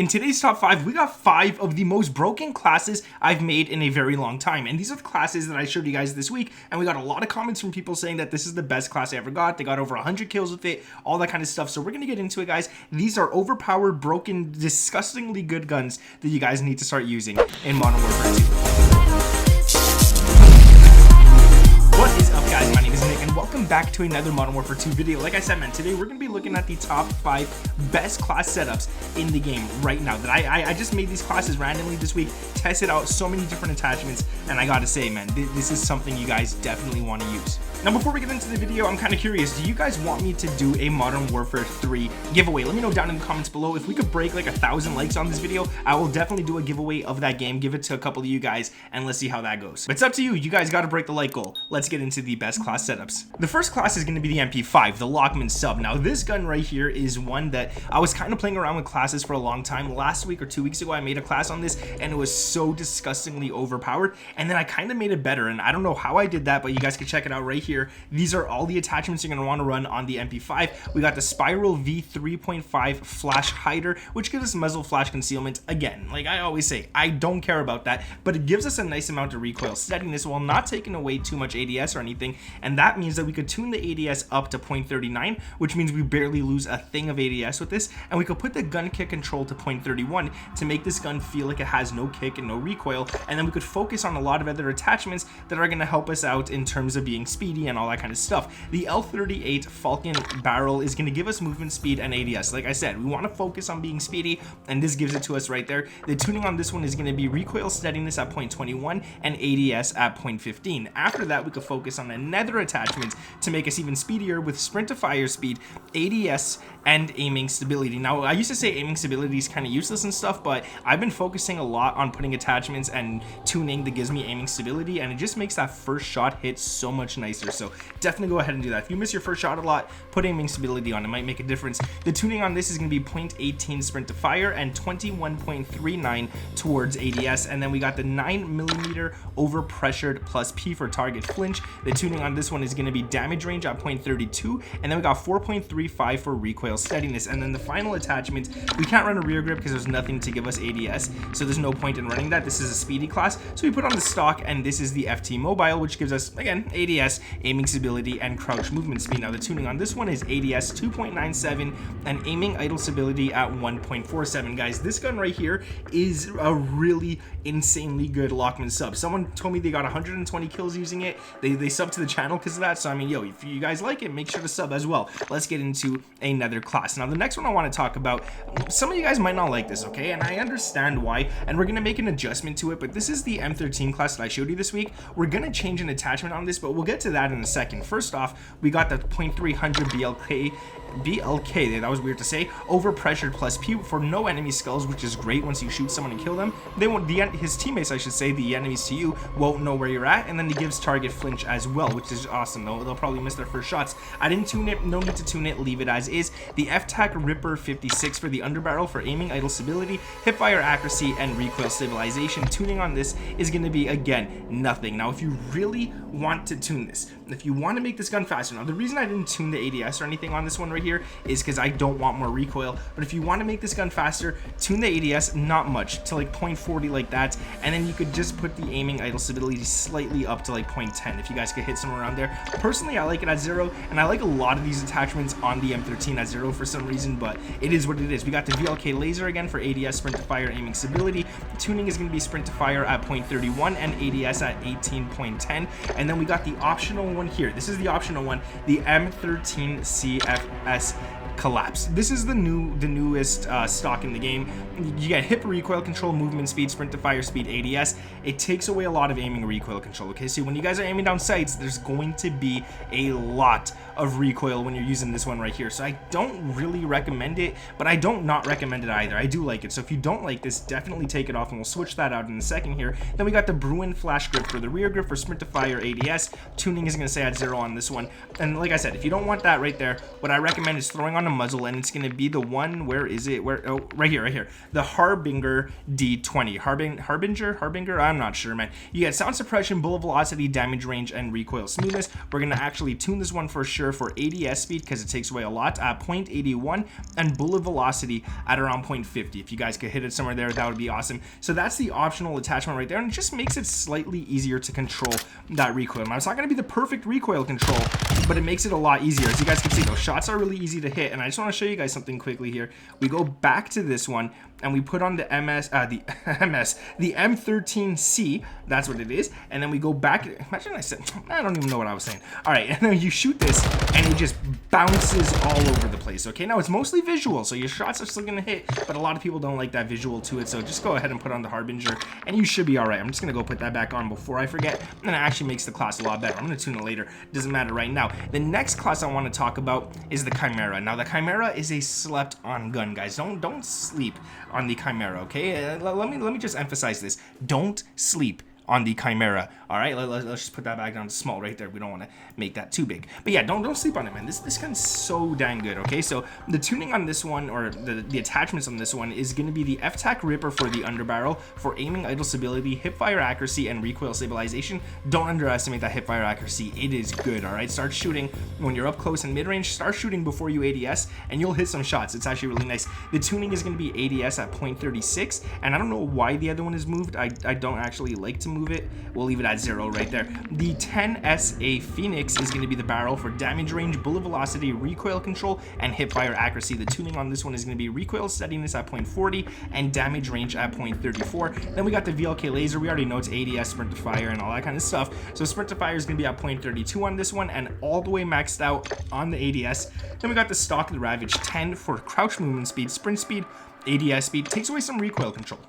In today's top 5, we got 5 of the most broken classes I've made in a very long time. And these are the classes that I showed you guys this week. And we got a lot of comments from people saying that this is the best class I ever got. They got over 100 kills with it, all that kind of stuff. So we're going to get into it, guys. These are overpowered, broken, disgustingly good guns that you guys need to start using in Modern Warfare 2. What is up, guys? My name is Nick and welcome back to another Modern Warfare 2 video. Like I said, man, today we're going to be looking at the top 5 best class setups in the game right now. That I just made these classes randomly this week, tested out so many different attachments, and I gotta say, man, this is something you guys definitely want to use. Now, before we get into the video, I'm kind of curious, do you guys want me to do a Modern Warfare 3 giveaway? Let me know down in the comments below. If we could break like 1,000 likes on this video, I will definitely do a giveaway of that game, give it to a couple of you guys, and let's see how that goes. But it's up to you. You guys got to break the like goal. Let's get into the best class setups. The first class is going to be the MP5, the Lockman sub. Now, this gun right here is one that I was kind of playing around with classes for a long time. Last week or 2 weeks ago, I made a class on this, and it was so disgustingly overpowered, and then I kind of made it better, and I don't know how I did that, but you guys can check it out right here. These are all the attachments you're going to want to run on the MP5. We got the Spiral V3.5 flash hider, which gives us muzzle flash concealment. Again, like I always say, I don't care about that, but it gives us a nice amount of recoil steadiness while not taking away too much ADS or anything, and that means that we could tune the ADS up to 0.39, which means we barely lose a thing of ADS with this, and we could put the gun kick control to 0.31 to make this gun feel like it has no kick and no recoil, and then we could focus on a lot of other attachments that are going to help us out in terms of being speedy and all that kind of stuff. The L38 Falcon barrel is going to give us movement speed and ADS. Like I said, we want to focus on being speedy, and this gives it to us right there. The tuning on this one is going to be recoil steadiness at 0.21 and ADS at 0.15. After that, we could focus on another attachment to make us even speedier with sprint to fire speed, ADS, and aiming stability. Now, I used to say aiming stability is kind of useless and stuff, but I've been focusing a lot on putting attachments and tuning that gives me aiming stability, and it just makes that first shot hit so much nicer. So definitely go ahead and do that. If you miss your first shot a lot, put aiming stability on. It might make a difference. The tuning on this is going to be 0.18 sprint to fire and 21.39 towards ADS, and then we got the 9mm over pressured plus P for target flinch. The tuning on this one is going to be damage range at 0.32, and then we got 4.35 for recoil steadiness. And then the final attachment, we can't run a rear grip because there's nothing to give us ADS, so there's no point in running that. This is a speedy class, so we put on the stock, and this is the FT mobile, which gives us, again, ADS, aiming stability, and crouch movement speed. Now, the tuning on this one is ADS 2.97 and aiming idle stability at 1.47. Guys, this gun right here is a really insanely good Lockman sub. Someone told me they got 120 kills using it. They subbed to the channel because of that, so I mean, yo, if you guys like it, make sure to sub as well. Let's get into another class. Now, the next one I want to talk about, some of you guys might not like this, okay, and I understand why, and we're gonna make an adjustment to it, but this is the M13 class that I showed you this week. We're gonna change an attachment on this, but we'll get to that in a second. First off, we got the 0.300 BLK, that was weird to say, over pressured plus P for no enemy skulls, which is great. Once you shoot someone and kill them, they won't, his teammates, I should say, the enemies to you, won't know where you're at, and then he gives target flinch as well, which is awesome. They'll probably miss their first shots. I didn't tune it, no need to tune it, leave it as is. The FTAC Ripper 56 for the underbarrel for aiming idle stability, hipfire accuracy, and recoil stabilization. Tuning on this is going to be, again, nothing. Now, if you really want to tune this, if you want to make this gun faster, now the reason I didn't tune the ADS or anything on this one right here is because I don't want more recoil, but if you want to make this gun faster, tune the ADS not much to like 0.40 like that, and then you could just put the aiming idle stability slightly up to like 0.10 if you guys could hit somewhere around there. Personally, I like it at 0, and I like a lot of these attachments on the M13 at 0 for some reason, but it is what it is. We got the VLK laser again for ADS, sprint to fire, aiming stability. Tuning is going to be sprint to fire at 0.31 and ADS at 18.10, and then we got the optional one here. This is the optional one, the M13 CFS collapse. This is the newest stock in the game. You get hip recoil control, movement speed, sprint to fire speed, ADS. It takes away a lot of aiming recoil control. Okay, so when you guys are aiming down sights, there's going to be a lot of recoil when you're using this one right here. So I don't really recommend it, but I don't not recommend it either. I do like it. So if you don't like this, definitely take it off, and we'll switch that out in a second here. Then we got the Bruin flash grip for the rear grip for sprint to fire, ADS. Tuning is going to say at 0 on this one. And like I said, if you don't want that right there, what I recommend is throwing on a muzzle, and it's going to be the one, where is it? Where? Oh, right here. The Harbinger D20. Harbinger? I'm not sure, man. You get sound suppression, bullet velocity, damage range, and recoil smoothness. We're going to actually tune this one for sure for ADS speed, because it takes away a lot, at 0.81, and bullet velocity at around 0.50. If you guys could hit it somewhere there, that would be awesome. So that's the optional attachment right there, and it just makes it slightly easier to control that recoil. Now, it's not going to be the perfect recoil control, but it makes it a lot easier. As you guys can see, those shots are really easy to hit, and I just want to show you guys something quickly here. We go back to this one, and we put on the the M13C, that's what it is, and then we go back. Imagine I said, I don't even know what I was saying. All right, and then you shoot this, and it just bounces all over the place. Okay, now it's mostly visual, so your shots are still gonna hit, but a lot of people don't like that visual to it, so just go ahead and put on the Harbinger, and you should be all right. I'm just gonna go put that back on before I forget, and it actually makes the class a lot better. I'm gonna tune it later, doesn't matter right now. The next class I want to talk about is the Chimera. Now, the Chimera is a slept-on gun, guys. Don't sleep on the Chimera, okay? Let me just emphasize this. Don't sleep on the Chimera. All right, let's just put that back down to small right there. We don't want to make that too big. But yeah, don't sleep on it, man. This gun's so dang good. Okay, so the tuning on this one, or the attachments on this one, is going to be the F-Tac Ripper for the underbarrel for aiming, idle stability, hipfire accuracy, and recoil stabilization. Don't underestimate that hipfire accuracy. It is good. All right, start shooting when you're up close and mid-range. Start shooting before you ADS, and you'll hit some shots. It's actually really nice. The tuning is going to be ADS at 0.36, and I don't know why the other one is moved. I don't actually like to move it. We'll leave it at 0 right there. The 10SA Phoenix is going to be the barrel for damage range, bullet velocity, recoil control, and hipfire accuracy. The tuning on this one is going to be recoil steadiness at 0.40 and damage range at 0.34. Then we got the VLK laser. We already know it's ADS, sprint to fire, and all that kind of stuff. So sprint to fire is going to be at 0.32 on this one, and all the way maxed out on the ADS. Then we got the stock of the Ravage 10 for crouch movement speed, sprint speed, ADS speed. Takes away some recoil control,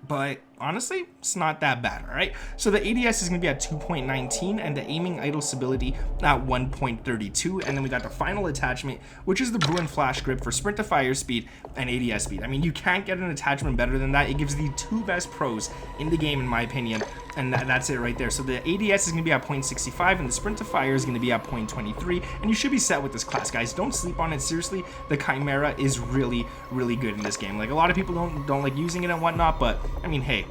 but honestly, it's not that bad. All right, so the ADS is going to be at 2.19 and the aiming idle stability at 1.32, and then we got the final attachment, which is the Bruin flash grip for sprint to fire speed and ADS speed. I mean, you can't get an attachment better than that. It gives the two best pros in the game, in my opinion, and that's it right there. So the ADS is going to be at 0.65 and the sprint to fire is going to be at 0.23, and you should be set with this class, guys. Don't sleep on it. Seriously, the Chimera is really good in this game. Like, a lot of people don't like using it and whatnot, but I mean, hey,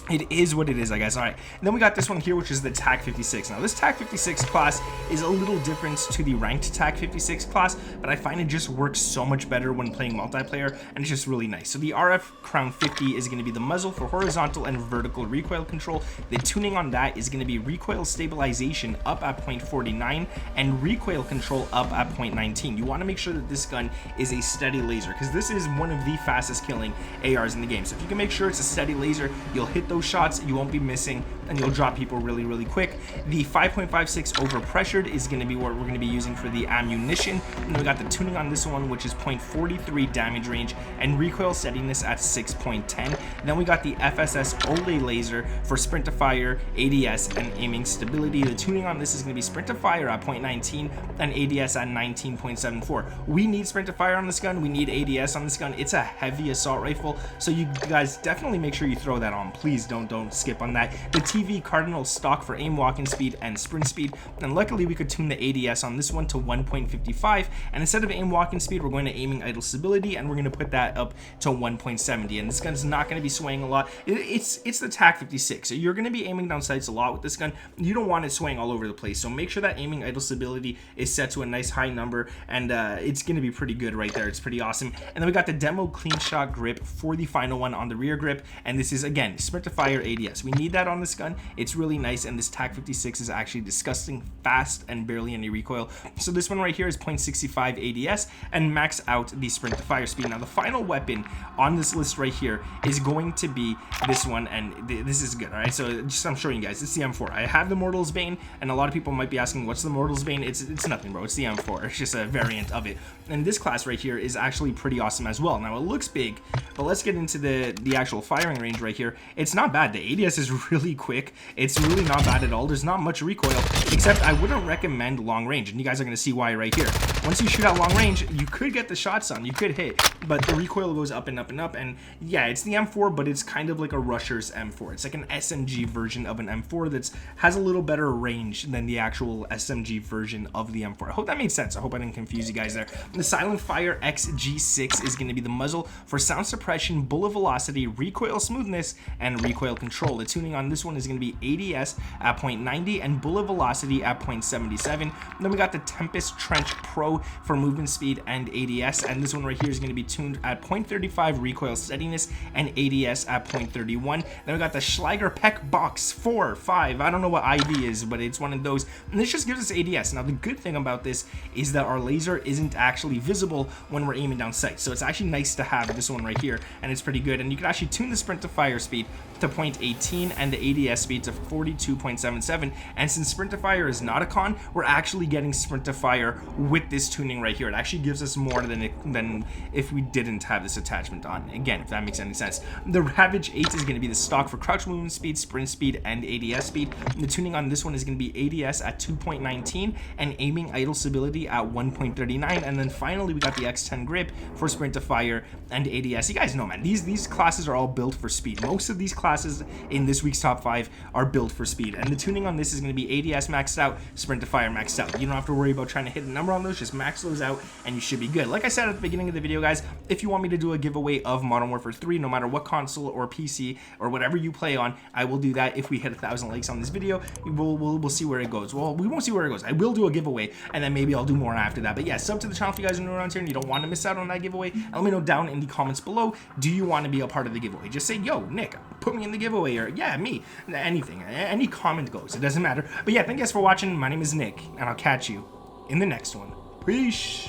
it is what it is, I guess. All right, and then we got this one here, which is the TAC 56. Now, this TAC 56 class is a little different to the ranked TAC 56 class, but I find it just works so much better when playing multiplayer, and it's just really nice. So the RF Crown 50 is going to be the muzzle for horizontal and vertical recoil control. The tuning on that is going to be recoil stabilization up at 0.49 and recoil control up at 0.19. You want to make sure that this gun is a steady laser, because this is one of the fastest killing ARs in the game. So if you can make sure it's a steady laser, you'll hit those shots, you won't be missing, and you'll drop people really quick. The 5.56 overpressured is going to be what we're going to be using for the ammunition. And then we got the tuning on this one, which is 0.43 damage range and recoil steadiness at 6.10. Then we got the FSS Olay laser for sprint to fire, ADS, and aiming stability. The tuning on this is going to be sprint to fire at 0.19 and ADS at 19.74. We need sprint to fire on this gun. We need ADS on this gun. It's a heavy assault rifle, so you guys definitely make sure you throw that on. Please don't skip on that. The TV Cardinal stock for aim, walking speed, and sprint speed, and luckily we could tune the ADS on this one to 1.55, and instead of aim, walking speed, we're going to aiming, idle stability, and we're going to put that up to 1.70. And this gun's not going to be swaying a lot. It's the TAC 56, so you're going to be aiming down sights a lot with this gun. You don't want it swaying all over the place, so make sure that aiming, idle stability is set to a nice high number, and it's going to be pretty good right there. It's pretty awesome. And then we got the demo clean shot grip for the final one on the rear grip, and this is again sprint to fire ADS. We need that on this gun. It's really nice, and this TAC 56 is actually disgusting fast and barely any recoil. So this one right here is 0.65 ADS and max out the sprint to fire speed. Now the final weapon on this list right here is going to be this one, and this is good. All right, so just I'm showing you guys, it's the M4. I have the Mortal's Bane, and a lot of people might be asking, what's the Mortal's Bane? It's nothing, bro. It's the M4. It's just a variant of it, and this class right here is actually pretty awesome as well. Now it looks big, but let's get into the actual firing range right here. It's not bad. The ADS is really quick. It's really not bad at all. There's not much recoil, except I wouldn't recommend long range, and you guys are going to see why right here. once you shoot at long range, you could get the shots on, you could hit, but the recoil goes up and up and up. And yeah, it's the M4, but it's kind of like a rusher's M4. It's like an SMG version of an M4 that has a little better range than the actual SMG version of the M4. I hope that made sense. I hope I didn't confuse you guys there. The Silent Fire XG6 is going to be the muzzle for sound suppression, bullet velocity, recoil smoothness, and recoil control. The tuning on this one is going to be ADS at 0.90 and bullet velocity at 0.77. Then we got the Tempest Trench Pro for movement speed and ADS, and this one right here is going to be tuned at 0.35 recoil steadiness and ADS at 0.31. Then we got the Schlager Peck Box 4, 5. I don't know what ID is, but it's one of those, and this just gives us ADS. Now the good thing about this is that our laser isn't actually visible when we're aiming down sight, so it's actually nice to have this one right here, and it's pretty good. And you can actually tune the sprint to fire speed to 0.18 and the ADS speed to 42.77. And since sprint to fire is not a con, we're actually getting sprint to fire with this tuning right here. It actually gives us more than if we didn't have this attachment on. Again, if that makes any sense. The Ravage 8 is going to be the stock for crouch movement speed, sprint speed, and ADS speed. And the tuning on this one is going to be ADS at 2.19 and aiming idle stability at 1.39. And then finally, we got the X10 grip for sprint to fire and ADS. You guys know, man, these classes are all built for speed. Most of these classes in this week's top 5 are built for speed, and the tuning on this is going to be ADS maxed out, sprint to fire maxed out. You don't have to worry about trying to hit a number on those, just max those out and you should be good. Like I said at the beginning of the video, guys, if you want me to do a giveaway of Modern Warfare 3, no matter what console or PC or whatever you play on, I will do that. If we hit 1,000 likes on this video, we'll see where it goes. Well, we won't see where it goes. I will do a giveaway, and then maybe I'll do more after that. But yeah, sub to the channel if you guys are new around here and you don't want to miss out on that giveaway. And let me know down in the comments below, do you want to be a part of the giveaway? Just say, yo, Nick, put me in the giveaway, or yeah, me, anything, any comment goes, it doesn't matter. But yeah, thank you guys for watching. My name is Nick, and I'll catch you in the next one. Peace.